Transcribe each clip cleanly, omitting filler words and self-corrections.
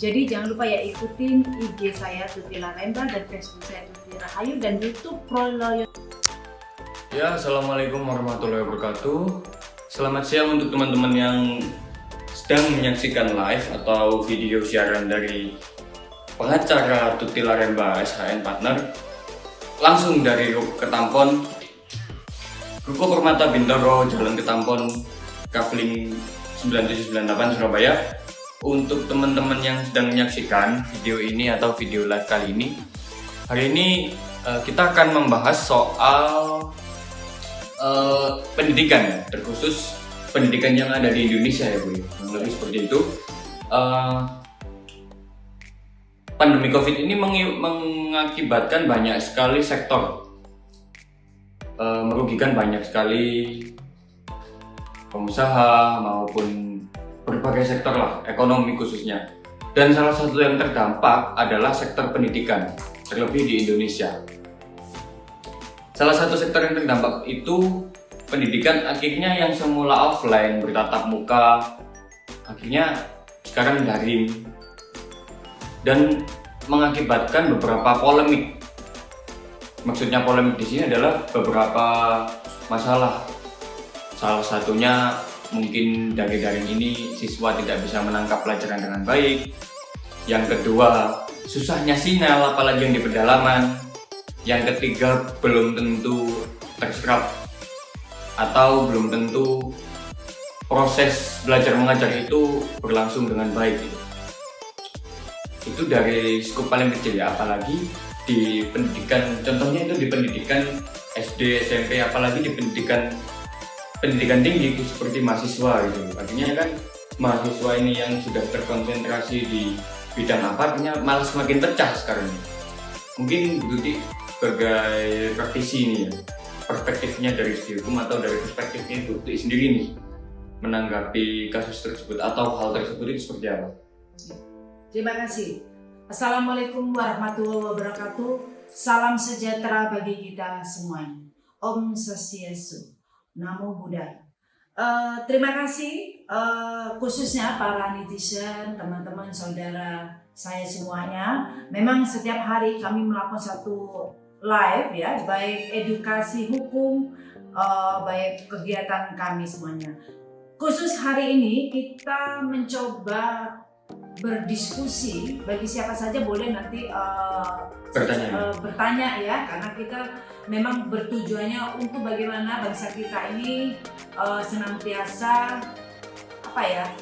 Jadi jangan lupa ya ikutin IG saya Tuti Laremba dan Facebook saya Tuti Rahayu dan YouTube Proloyo. Ya, assalamualaikum warahmatullahi wabarakatuh. Selamat siang untuk teman-teman yang sedang menyaksikan live atau video siaran dari pengacara Tuti Laremba SHN Partner langsung dari Ketampon, Ruko Permata Bintaro, Jalan Ketampon, Kavling 9798 Surabaya. Untuk teman-teman yang sedang menyaksikan video ini atau video live kali ini, hari ini kita akan membahas soal pendidikan ya, terkhusus pendidikan yang ada di Indonesia ya Bu. Lebih seperti itu. Pandemi COVID ini mengakibatkan banyak sekali sektor, merugikan banyak sekali pengusaha maupun berbagai sektor lah, ekonomi khususnya. Dan salah satu yang terdampak adalah sektor pendidikan, terlebih di Indonesia. Salah satu sektor yang terdampak itu pendidikan, akhirnya yang semula offline bertatap muka, akhirnya sekarang daring, dan mengakibatkan beberapa polemik. Maksudnya polemik di sini adalah beberapa masalah. Salah satunya mungkin dari daring ini siswa tidak bisa menangkap pelajaran dengan baik. Yang kedua, susahnya sinyal apalagi yang di pedalaman. Yang ketiga, belum tentu terserap atau belum tentu proses belajar mengajar itu berlangsung dengan baik. Itu dari skup paling kecil ya, apalagi di pendidikan, contohnya itu di pendidikan SD, SMP, apalagi di pendidikan tinggi seperti mahasiswa gitu. Artinya kan mahasiswa ini yang sudah terkonsentrasi di bidang apa, artinya malah semakin pecah sekarang. Mungkin begitu sebagai praktisi ini ya, perspektifnya dari segi hukum atau dari perspektifnya Tuti sendiri nih menanggapi kasus tersebut atau hal tersebut itu seperti apa? Terima kasih. Assalamualaikum warahmatullahi wabarakatuh. Salam sejahtera bagi kita semuanya. Om Swastiastu. Namo Buddhaya. Terima kasih khususnya para netizen, teman-teman, saudara saya semuanya. Memang setiap hari kami melakukan satu live ya, baik edukasi hukum, baik kegiatan kami semuanya. Khusus hari ini kita mencoba berdiskusi, bagi siapa saja boleh nanti bertanya ya, karena kita memang bertujuannya untuk bagaimana bangsa kita ini senantiasa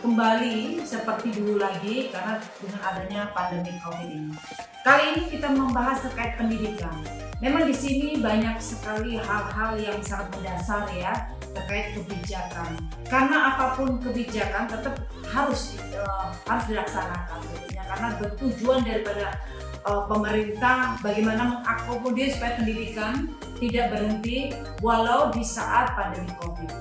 kembali seperti dulu lagi karena dengan adanya pandemi COVID ini. Kali ini kita membahas terkait pendidikan. Memang di sini banyak sekali hal-hal yang sangat mendasar ya terkait kebijakan. Karena apapun kebijakan tetap harus dilaksanakan tentunya, karena bertujuan daripada pemerintah bagaimana mengakomodir supaya pendidikan tidak berhenti walau di saat pandemi COVID.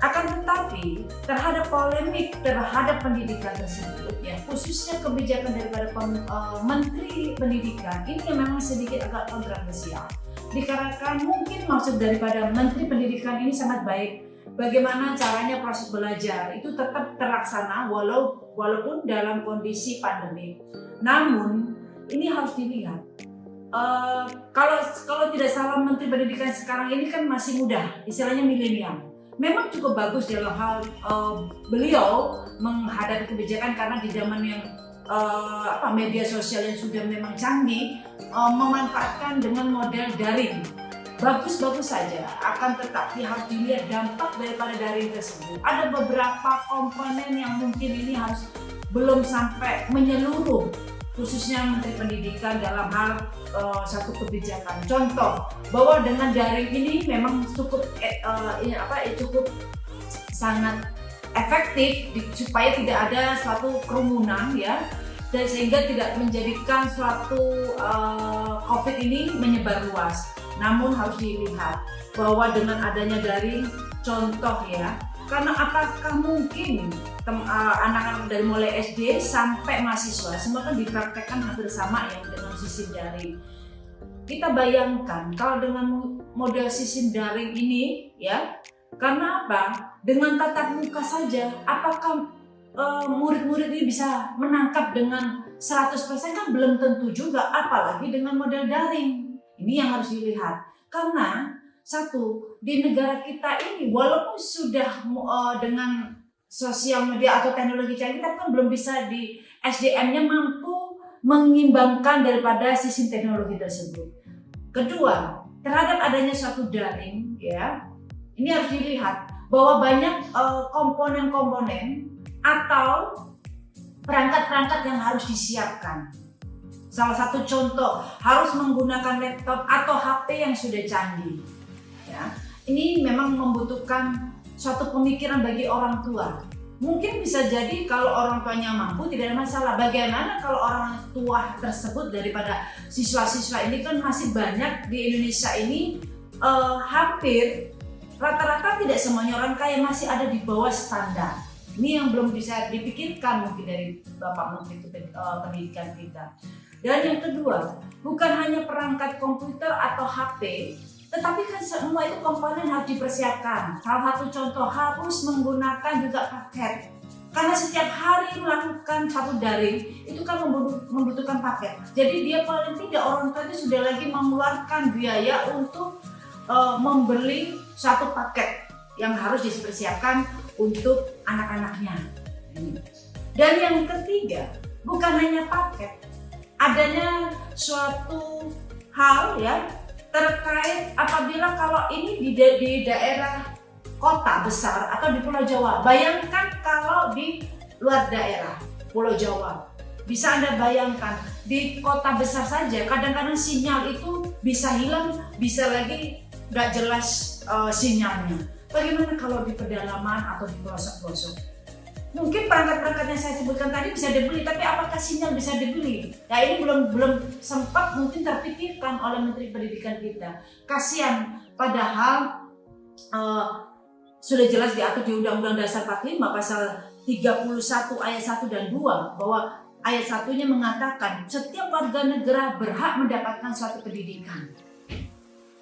Akan tetapi terhadap polemik terhadap pendidikan tersebut ya, khususnya kebijakan daripada Menteri Pendidikan ini yang memang sedikit agak kontroversial. Dikarenakan mungkin maksud daripada Menteri Pendidikan ini sangat baik, bagaimana caranya proses belajar itu tetap terlaksana walaupun dalam kondisi pandemi. Namun ini harus dilihat. Kalau tidak salah Menteri Pendidikan sekarang ini kan masih muda, istilahnya milenial. Memang cukup bagus dalam hal beliau menghadapi kebijakan karena di zaman yang media sosial yang sudah memang canggih, memanfaatkan dengan model daring. Bagus-bagus saja, akan tetapi harus dilihat dampak daripada daring tersebut. Ada beberapa komponen yang mungkin ini harus belum sampai menyeluruh, khususnya Menteri Pendidikan dalam hal satu kebijakan. Contoh bahwa dengan daring ini memang cukup sangat efektif supaya tidak ada suatu kerumunan ya, dan sehingga tidak menjadikan suatu COVID ini menyebar luas. Namun harus dilihat bahwa dengan adanya daring, contoh ya, karena apakah mungkin anak-anak dari mulai SD sampai mahasiswa semua kan dipraktekkan hampir sama ya dengan sistem daring. Kita bayangkan kalau dengan model sistem daring ini ya, karena apa? Dengan tatap muka saja, apakah murid-murid ini bisa menangkap dengan 100% kan belum tentu juga, apalagi dengan model daring. Ini yang harus dilihat. Karena satu, di negara kita ini walaupun sudah dengan sosial media atau teknologi canggih, tapi kan belum bisa di SDM-nya mampu mengimbangkan daripada sistem teknologi tersebut. Kedua, terhadap adanya suatu daring, ya, ini harus dilihat bahwa banyak komponen-komponen atau perangkat-perangkat yang harus disiapkan. Salah satu contoh, harus menggunakan laptop atau HP yang sudah canggih. Ya, ini memang membutuhkan suatu pemikiran bagi orang tua. Mungkin bisa jadi kalau orang tuanya mampu tidak ada masalah. Bagaimana kalau orang tua tersebut daripada siswa-siswa ini kan masih banyak di Indonesia ini, hampir rata-rata tidak semuanya orang kaya, masih ada di bawah standar. Ini yang belum bisa dipikirkan mungkin dari Bapak Menteri Pendidikan kita. Dan yang kedua, bukan hanya perangkat komputer atau HP, tetapi kan semua itu komponen harus dipersiapkan. Salah satu contoh, harus menggunakan juga paket. Karena setiap hari melakukan satu daring, itu kan membutuhkan paket. Jadi dia paling tidak orang tua itu sudah lagi mengeluarkan biaya untuk membeli satu paket yang harus dipersiapkan untuk anak-anaknya. Dan yang ketiga, bukan hanya paket, adanya suatu hal ya terkait apabila kalau ini di daerah kota besar atau di Pulau Jawa. Bayangkan kalau di luar daerah Pulau Jawa, bisa Anda bayangkan di kota besar saja kadang-kadang sinyal itu bisa hilang, bisa lagi nggak jelas sinyalnya. Bagaimana kalau di pedalaman atau di pelosok-pelosok? Mungkin perangkat-perangkat yang saya sebutkan tadi bisa dibeli, tapi apakah sinyal bisa dibeli? Nah, ini belum sempat mungkin terpikirkan oleh Menteri Pendidikan kita. Kasihan, padahal sudah jelas diatur di Undang-Undang Dasar 45 pasal 31 ayat 1 dan 2 bahwa ayat 1-nya mengatakan setiap warga negara berhak mendapatkan suatu pendidikan.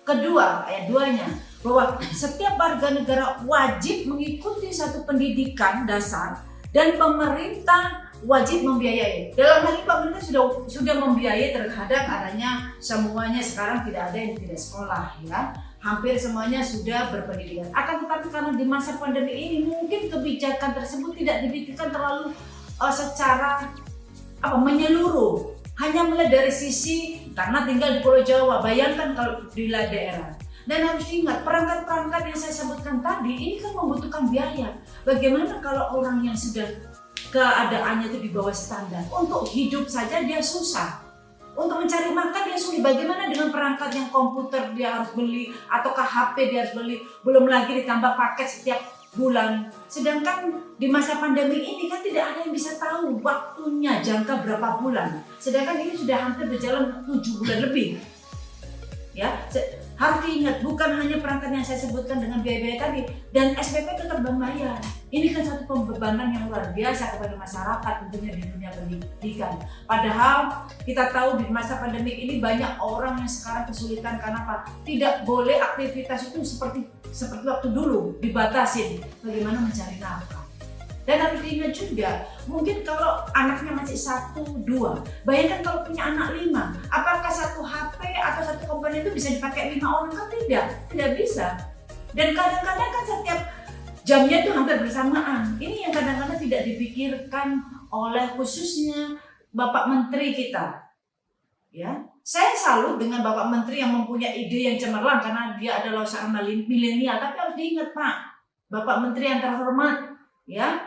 Kedua, ayat 2-nya bahwa setiap warga negara wajib mengikuti satu pendidikan dasar dan pemerintah wajib membiayai. Dalam hal ini pemerintah sudah membiayai terhadap adanya semuanya sekarang tidak ada yang tidak sekolah ya. Hampir semuanya sudah berpendidikan. Akan tetapi karena di masa pandemi ini mungkin kebijakan tersebut tidak dipikirkan terlalu secara menyeluruh. Hanya melihat dari sisi karena tinggal di Pulau Jawa. Bayangkan kalau di daerah. Dan harus diingat, perangkat-perangkat yang saya sebutkan tadi ini kan membutuhkan biaya. Bagaimana kalau orang yang sudah keadaannya itu di bawah standar, untuk hidup saja dia susah, untuk mencari makan dia sulit. Bagaimana dengan perangkat yang komputer dia harus beli, ataukah HP dia harus beli, belum lagi ditambah paket setiap bulan. Sedangkan di masa pandemi ini kan tidak ada yang bisa tahu waktunya jangka berapa bulan. Sedangkan ini sudah hampir berjalan 7 bulan lebih. Ya, harus diingat bukan hanya perangkat yang saya sebutkan dengan biaya-biaya tadi, dan SPP tetap membayar. Ini kan satu pembebanan yang luar biasa kepada masyarakat tentunya di dunia pendidikan. Padahal kita tahu di masa pandemi ini banyak orang yang sekarang kesulitan karena apa? Tidak boleh aktivitas itu seperti waktu dulu dibatasi. Bagaimana mencari nafkah? Dan harus diingat juga, mungkin kalau anaknya masih 1, 2, bayangkan kalau punya anak 5, apakah satu HP atau satu komponen itu bisa dipakai 5 orang? Kan tidak bisa. Dan kadang-kadang kan setiap jamnya itu hampir bersamaan. Ini yang kadang-kadang tidak dipikirkan oleh khususnya Bapak Menteri kita. Ya, saya salut dengan Bapak Menteri yang mempunyai ide yang cemerlang karena dia adalah seorang milenial. Tapi harus diingat Pak, Bapak Menteri yang terhormat, ya.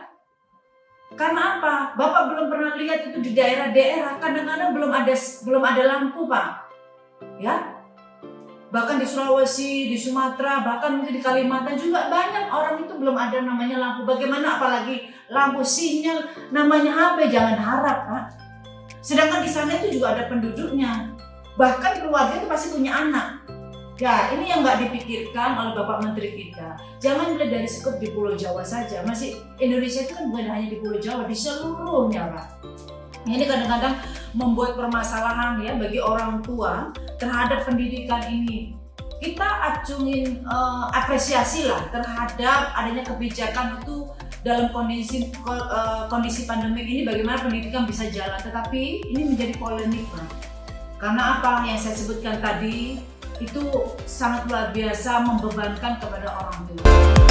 Karena apa? Bapak belum pernah lihat itu di daerah-daerah, kadang-kadang belum ada lampu Pak, ya. Bahkan di Sulawesi, di Sumatera, bahkan mungkin di Kalimantan juga banyak orang itu belum ada namanya lampu. Bagaimana apalagi lampu sinyal, namanya HP, jangan harap Pak. Sedangkan di sana itu juga ada penduduknya, bahkan keluarga itu pasti punya anak. Ya, ini yang nggak dipikirkan oleh Bapak Menteri kita. Jangan melihat dari skup di Pulau Jawa saja. Masih Indonesia itu kan bukan hanya di Pulau Jawa, di seluruhnya Pak. Ini kadang-kadang membuat permasalahan ya bagi orang tua terhadap pendidikan ini. Kita acungin apresiasi lah terhadap adanya kebijakan itu dalam kondisi pandemik ini bagaimana pendidikan bisa jalan, tetapi ini menjadi polemik, Pak. Karena apa yang saya sebutkan tadi itu sangat luar biasa membebankan kepada orang tua.